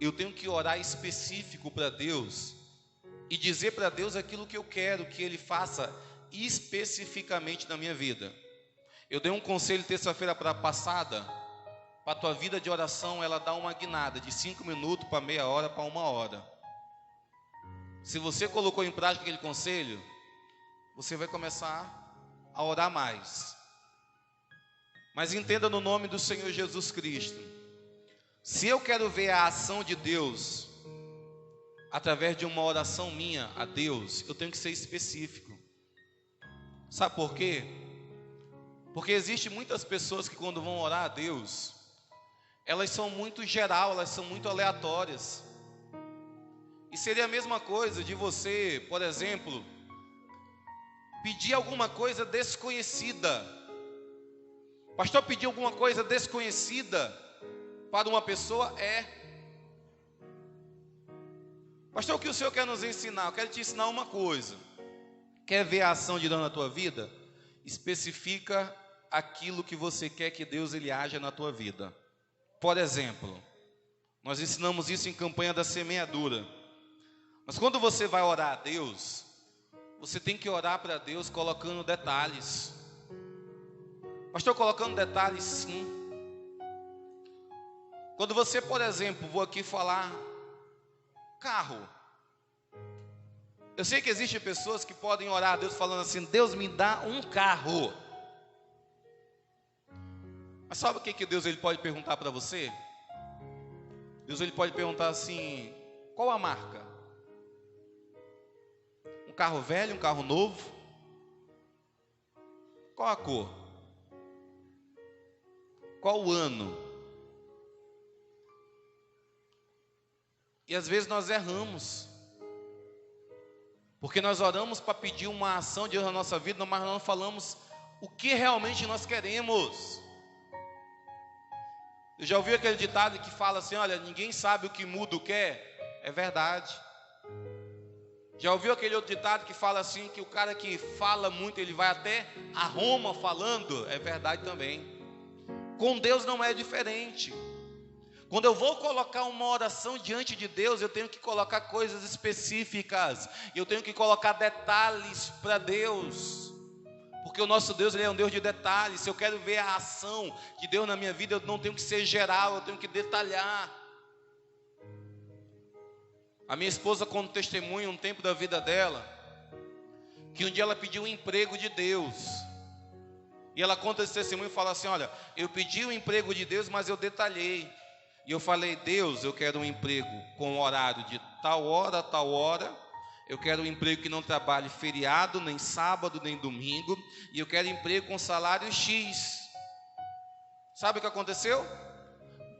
eu tenho que orar específico para Deus e dizer para Deus aquilo que eu quero que Ele faça especificamente na minha vida. Eu dei um conselho terça-feira passada, para a tua vida de oração, ela dá uma guinada de 5 minutos para meia hora para 1 hora. Se você colocou em prática aquele conselho, você vai começar a orar mais. Mas entenda no nome do Senhor Jesus Cristo, se eu quero ver a ação de Deus através de uma oração minha a Deus, eu tenho que ser específico. Sabe por quê? Porque existem muitas pessoas que quando vão orar a Deus, elas são muito geral, elas são muito aleatórias. E seria a mesma coisa de você, por exemplo, pedir alguma coisa desconhecida. Pastor, pedir alguma coisa desconhecida para uma pessoa Pastor, o que o Senhor quer nos ensinar? Eu quero te ensinar uma coisa. Quer ver a ação de Deus na tua vida? Especifica aquilo que você quer que Deus ele haja na tua vida. Por exemplo, nós ensinamos isso em campanha da semeadura. Mas quando você vai orar a Deus, você tem que orar para Deus colocando detalhes. Pastor, colocando detalhes, sim. Quando você, por exemplo, vou aqui falar carro. Eu sei que existem pessoas que podem orar a Deus falando assim: Deus me dá um carro. Mas sabe o que Deus ele pode perguntar para você? Deus ele pode perguntar assim: qual a marca? Um carro velho, um carro novo? Qual a cor? Qual o ano? E às vezes nós erramos, porque nós oramos para pedir uma ação de Deus na nossa vida, mas não falamos o que realmente nós queremos. Eu já ouvi aquele ditado que fala assim: olha, ninguém sabe o que mudo quer. É verdade. Já ouviu aquele outro ditado que fala assim, que o cara que fala muito, ele vai até a Roma falando? É verdade também. Com Deus não é diferente. Quando eu vou colocar uma oração diante de Deus, eu tenho que colocar coisas específicas, eu tenho que colocar detalhes para Deus, porque o nosso Deus ele é um Deus de detalhes. Se eu quero ver a ação de Deus na minha vida, eu não tenho que ser geral, eu tenho que detalhar. A minha esposa conta testemunho um tempo da vida dela, que um dia ela pediu um emprego de Deus, e ela conta esse testemunho e fala assim: olha, eu pedi o emprego de Deus, mas eu detalhei. E eu falei: Deus, eu quero um emprego com horário de tal hora a tal hora. Eu quero um emprego que não trabalhe feriado, nem sábado, nem domingo. E eu quero emprego com salário X. Sabe o que aconteceu?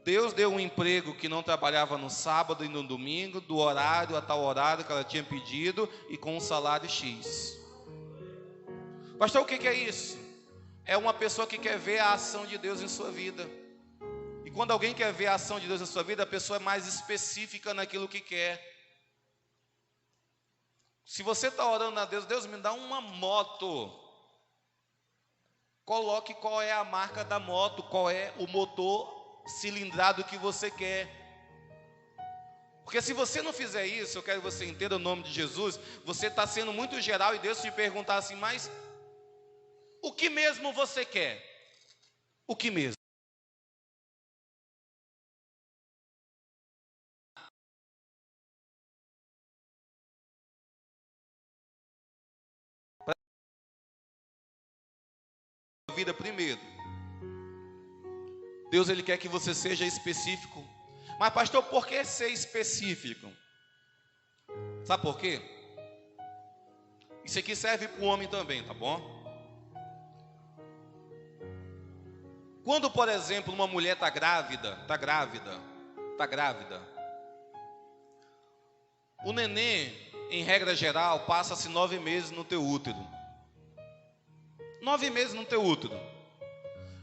Deus deu um emprego que não trabalhava no sábado e no domingo, do horário a tal horário que ela tinha pedido, e com um salário X. Pastor, o que é isso? É uma pessoa que quer ver a ação de Deus em sua vida. E quando alguém quer ver a ação de Deus na sua vida, a pessoa é mais específica naquilo que quer. Se você está orando a Deus: Deus me dá uma moto, coloque qual é a marca da moto, qual é o motor cilindrado que você quer. Porque se você não fizer isso, eu quero que você entenda o nome de Jesus, você está sendo muito geral, e Deus te perguntar assim: mas o que mesmo você quer? O que mesmo? Vida primeiro. Deus ele quer que você seja específico, Mas pastor, por que ser específico? Sabe por quê? Isso aqui serve para o homem também, tá bom? Quando, por exemplo, uma mulher está grávida, o neném, em regra geral, passa-se 9 meses no teu útero. 9 meses no teu útero.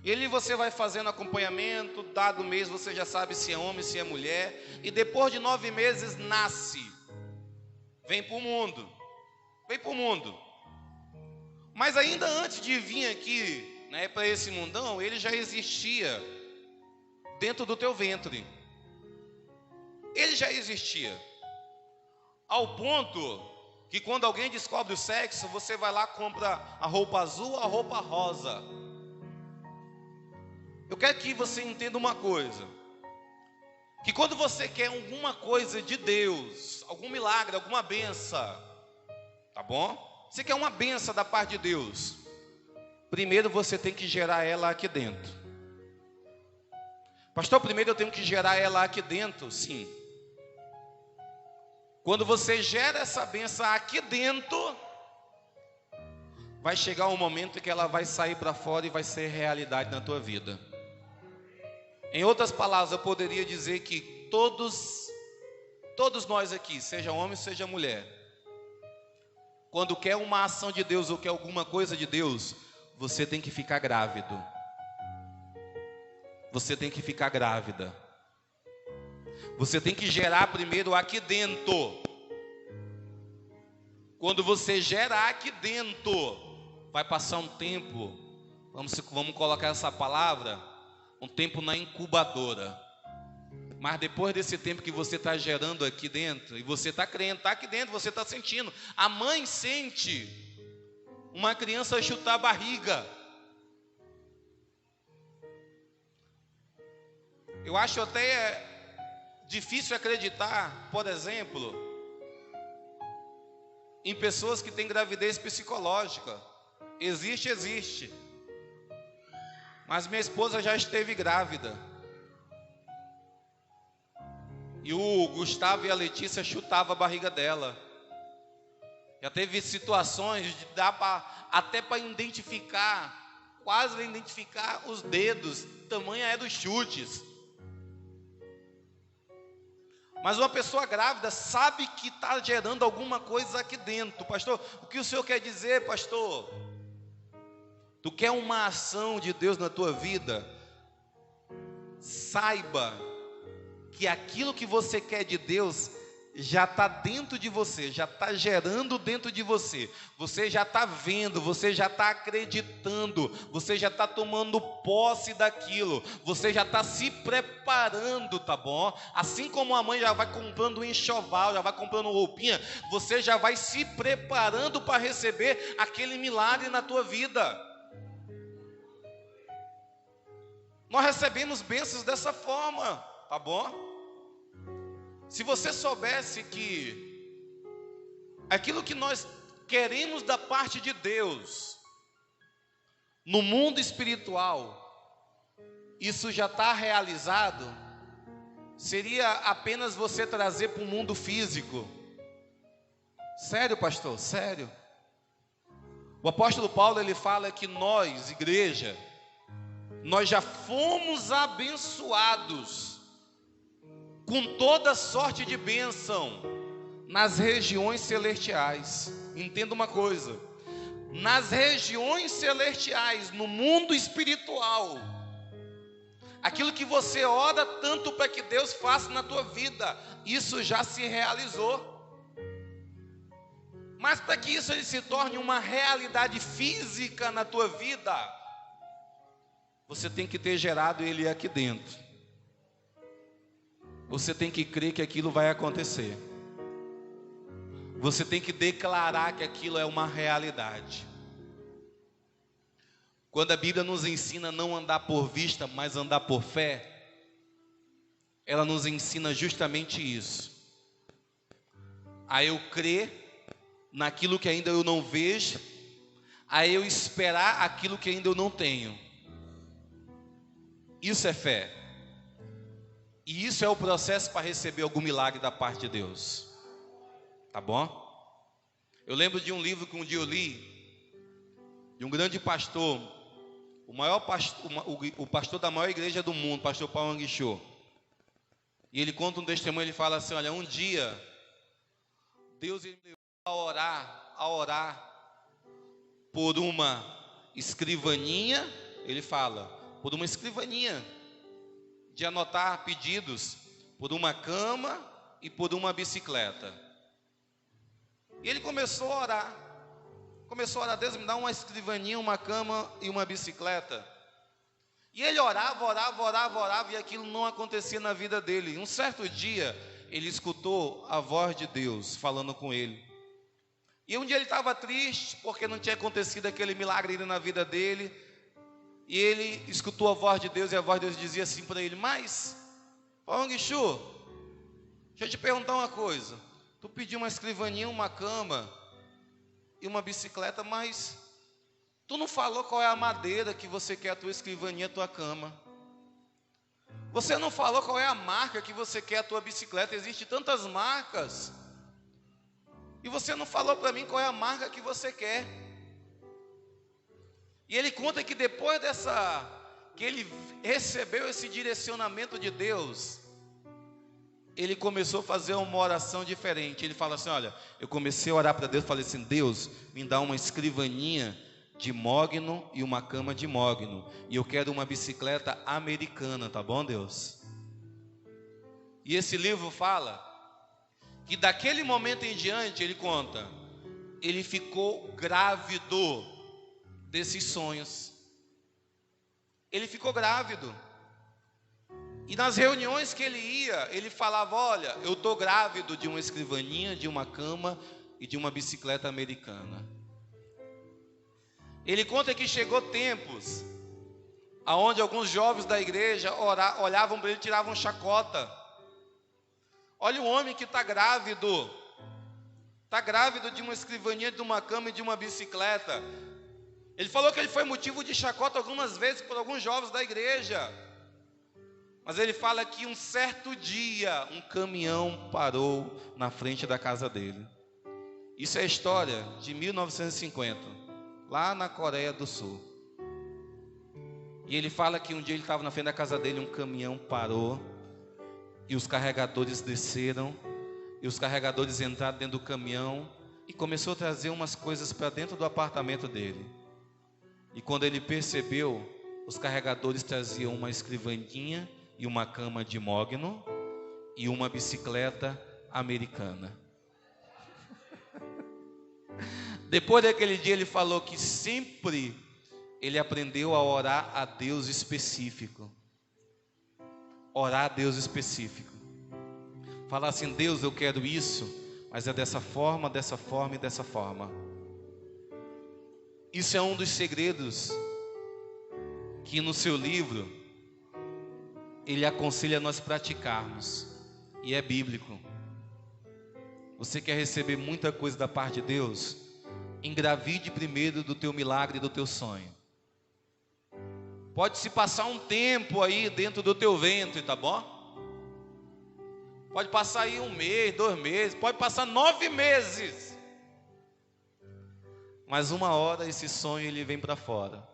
E ali você vai fazendo acompanhamento, dado mês você já sabe se é homem, se é mulher. E depois de 9 meses nasce. Vem para o mundo. Mas ainda antes de vir aqui, né, para esse mundão, ele já existia dentro do teu ventre. Ele já existia. Ao ponto que quando alguém descobre o sexo, você vai lá e compra a roupa azul ou a roupa rosa. Eu quero que você entenda uma coisa. Que quando você quer alguma coisa de Deus, algum milagre, alguma benção, tá bom? Você quer uma benção da parte de Deus, primeiro você tem que gerar ela aqui dentro. Pastor, primeiro eu tenho que gerar ela aqui dentro, sim. Quando você gera essa benção aqui dentro, vai chegar um momento que ela vai sair para fora e vai ser realidade na tua vida. Em outras palavras, eu poderia dizer que todos nós aqui, seja homem, seja mulher, quando quer uma ação de Deus ou quer alguma coisa de Deus, você tem que ficar grávido. Você tem que ficar grávida. Você tem que gerar primeiro aqui dentro. Quando você gera aqui dentro, vai passar um tempo, vamos colocar essa palavra, um tempo na incubadora. Mas depois desse tempo que você está gerando aqui dentro, e você está crendo, está aqui dentro, você está sentindo. A mãe sente uma criança chutar a barriga. Eu acho até difícil acreditar, por exemplo, em pessoas que têm gravidez psicológica. Existe. Mas minha esposa já esteve grávida. E o Gustavo e a Letícia chutavam a barriga dela. Já teve situações de dar até para identificar, quase identificar os dedos, tamanho é dos chutes. Mas uma pessoa grávida sabe que está gerando alguma coisa aqui dentro. Pastor, o que o senhor quer dizer, pastor? Tu quer uma ação de Deus na tua vida? Saiba que aquilo que você quer de Deus já está dentro de você, já está gerando dentro de você. Você já está vendo, você já está acreditando, você já está tomando posse daquilo, você já está se preparando, tá bom? Assim como a mãe já vai comprando um enxoval, já vai comprando roupinha, você já vai se preparando para receber aquele milagre na tua vida. Nós recebemos bênçãos dessa forma, tá bom? Se você soubesse que aquilo que nós queremos da parte de Deus, no mundo espiritual, isso já está realizado, seria apenas você trazer para o mundo físico. Sério, pastor? Sério. O apóstolo Paulo, ele fala que nós, igreja, nós já fomos abençoados com toda sorte de bênção nas regiões celestiais. Entenda uma coisa: nas regiões celestiais, no mundo espiritual, aquilo que você ora tanto para que Deus faça na tua vida, isso já se realizou. Mas para que isso ele se torne uma realidade física na tua vida, você tem que ter gerado ele aqui dentro. Você tem que crer que aquilo vai acontecer. Você tem que declarar que aquilo é uma realidade. Quando a Bíblia nos ensina a não andar por vista, mas andar por fé, ela nos ensina justamente isso. A eu crer naquilo que ainda eu não vejo, a eu esperar aquilo que ainda eu não tenho. Isso é fé. E isso é o processo para receber algum milagre da parte de Deus. Tá bom? Eu lembro de um livro que um dia eu li, de um grande pastor, o pastor da maior igreja do mundo, pastor Paulo Anguichô. E ele conta um testemunho, ele fala assim, olha, um dia, Deus me levou a orar por uma escrivaninha, ele fala, por uma escrivaninha, de anotar pedidos, por uma cama e por uma bicicleta. E ele começou a orar, Deus me dá uma escrivaninha, uma cama e uma bicicleta. E ele orava, e aquilo não acontecia na vida dele. Um certo dia, ele escutou a voz de Deus falando com ele. E um dia ele estava triste, porque não tinha acontecido aquele milagre ainda na vida dele. E ele escutou a voz de Deus, e a voz de Deus dizia assim para ele, mas, Paulo Anguichô, deixa eu te perguntar uma coisa. Tu pediu uma escrivaninha, uma cama e uma bicicleta, mas tu não falou qual é a madeira que você quer a tua escrivaninha, a tua cama. Você não falou qual é a marca que você quer a tua bicicleta. Existem tantas marcas. E você não falou para mim qual é a marca que você quer. E ele conta que depois que ele recebeu esse direcionamento de Deus, ele começou a fazer uma oração diferente. Ele fala assim, olha, eu comecei a orar para Deus, falei assim, Deus, me dá uma escrivaninha de mogno e uma cama de mogno, e eu quero uma bicicleta americana, tá bom, Deus? E esse livro fala que daquele momento em diante, ele conta, ele ficou grávido desses sonhos. Ele ficou grávido. E nas reuniões que ele ia, ele falava, olha, eu estou grávido de uma escrivaninha, de uma cama e de uma bicicleta americana. Ele conta que chegou tempos aonde alguns jovens da igreja olhavam para ele e tiravam chacota. Olha o homem que está grávido de uma escrivaninha, de uma cama e de uma bicicleta. Ele falou que ele foi motivo de chacota algumas vezes por alguns jovens da igreja. Mas ele fala que um certo dia um caminhão parou na frente da casa dele. Isso é a história de 1950, lá na Coreia do Sul. E ele fala que um dia ele estava na frente da casa dele, um caminhão parou, e os carregadores desceram, e os carregadores entraram dentro do caminhão, e começou a trazer umas coisas para dentro do apartamento dele. E quando ele percebeu, os carregadores traziam uma escrivaninha e uma cama de mogno e uma bicicleta americana. Depois daquele dia ele falou que sempre ele aprendeu a orar a Deus específico. Orar a Deus específico. Falar assim, Deus, eu quero isso, mas é dessa forma e dessa forma. Isso é um dos segredos que no seu livro ele aconselha nós praticarmos, e é bíblico. Você quer receber muita coisa da parte de Deus? Engravide primeiro do teu milagre e do teu sonho. Pode se passar um tempo aí dentro do teu ventre, tá bom? Pode passar aí 1 mês, 2 meses, pode passar 9 meses. Mas uma hora esse sonho ele vem para fora.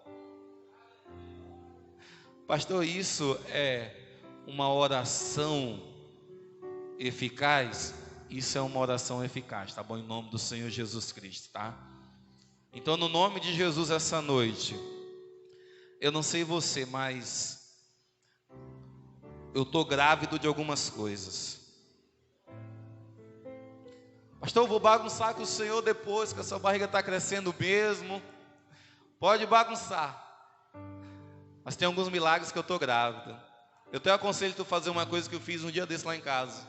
Pastor, isso é uma oração eficaz? Isso é uma oração eficaz, tá bom? Em nome do Senhor Jesus Cristo, tá? Então, no nome de Jesus, essa noite, eu não sei você, mas eu estou grávido de algumas coisas. Pastor, eu vou bagunçar com o Senhor depois, que a sua barriga está crescendo mesmo. Pode bagunçar. Mas tem alguns milagres que eu estou grávida. Eu te aconselho tu fazer uma coisa que eu fiz um dia desse lá em casa.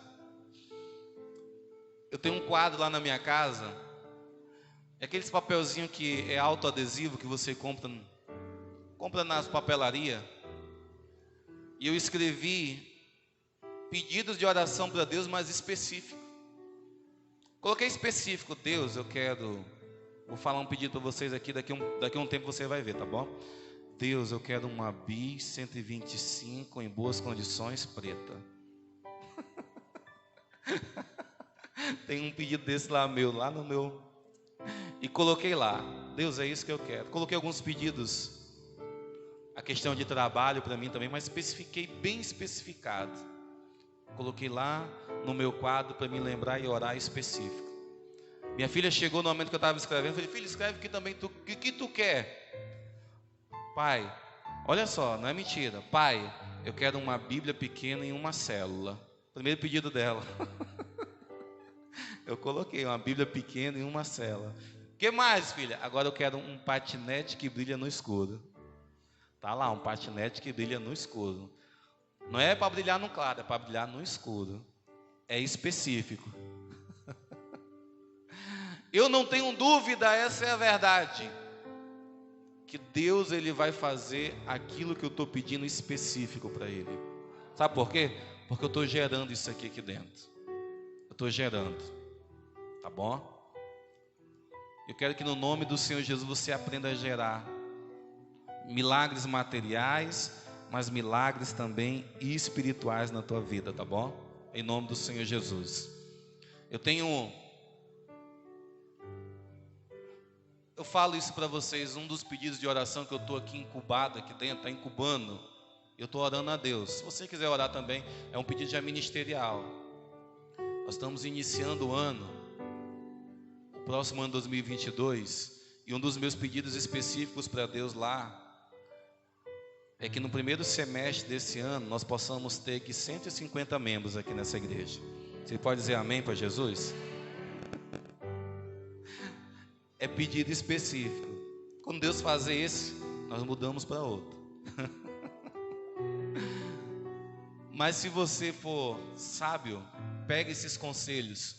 Eu tenho um quadro lá na minha casa. É aqueles papelzinhos que é autoadesivo que você compra nas papelarias. E eu escrevi pedidos de oração para Deus, mais específico. Coloquei específico, Deus, vou falar um pedido para vocês aqui, daqui a um tempo você vai ver, tá bom? Deus, eu quero uma Bis 125 em boas condições, preta. Tem um pedido desse lá meu, lá no meu. E coloquei lá. Deus, é isso que eu quero. Coloquei alguns pedidos. A questão de trabalho para mim também, mas especifiquei bem especificado. Coloquei lá no meu quadro para me lembrar e orar específico. Minha filha chegou no momento que eu estava escrevendo. Eu falei, filha, escreve que também o que tu quer? Pai, olha só, não é mentira. Pai, eu quero uma Bíblia pequena em uma célula. Primeiro pedido dela. Eu coloquei uma Bíblia pequena em uma célula. O que mais, filha? Agora eu quero um patinete que brilha no escuro. Tá lá, um patinete que brilha no escuro. Não é para brilhar no claro, é para brilhar no escuro. É específico. Eu não tenho dúvida, essa é a verdade. Que Deus, Ele vai fazer aquilo que eu estou pedindo específico para Ele. Sabe por quê? Porque eu estou gerando isso aqui dentro. Eu estou gerando. Tá bom? Eu quero que no nome do Senhor Jesus você aprenda a gerar milagres materiais, mas milagres também espirituais na tua vida, tá bom? Em nome do Senhor Jesus. Eu falo isso para vocês, um dos pedidos de oração que eu estou aqui incubado, aqui dentro, está incubando. Eu estou orando a Deus. Se você quiser orar também, é um pedido já ministerial. Nós estamos iniciando o ano, o próximo ano 2022, e um dos meus pedidos específicos para Deus lá, é que no primeiro semestre desse ano, nós possamos ter aqui 150 membros aqui nessa igreja. Você pode dizer amém para Jesus? É pedido específico. Quando Deus fazer esse, nós mudamos para outro. Mas se você for sábio, pega esses conselhos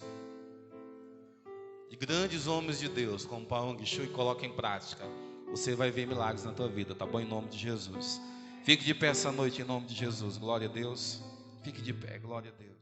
de grandes homens de Deus, como Paulo Guichô, e coloca em prática. Você vai ver milagres na tua vida, tá bom? Em nome de Jesus. Fique de pé essa noite em nome de Jesus. Glória a Deus. Fique de pé, glória a Deus.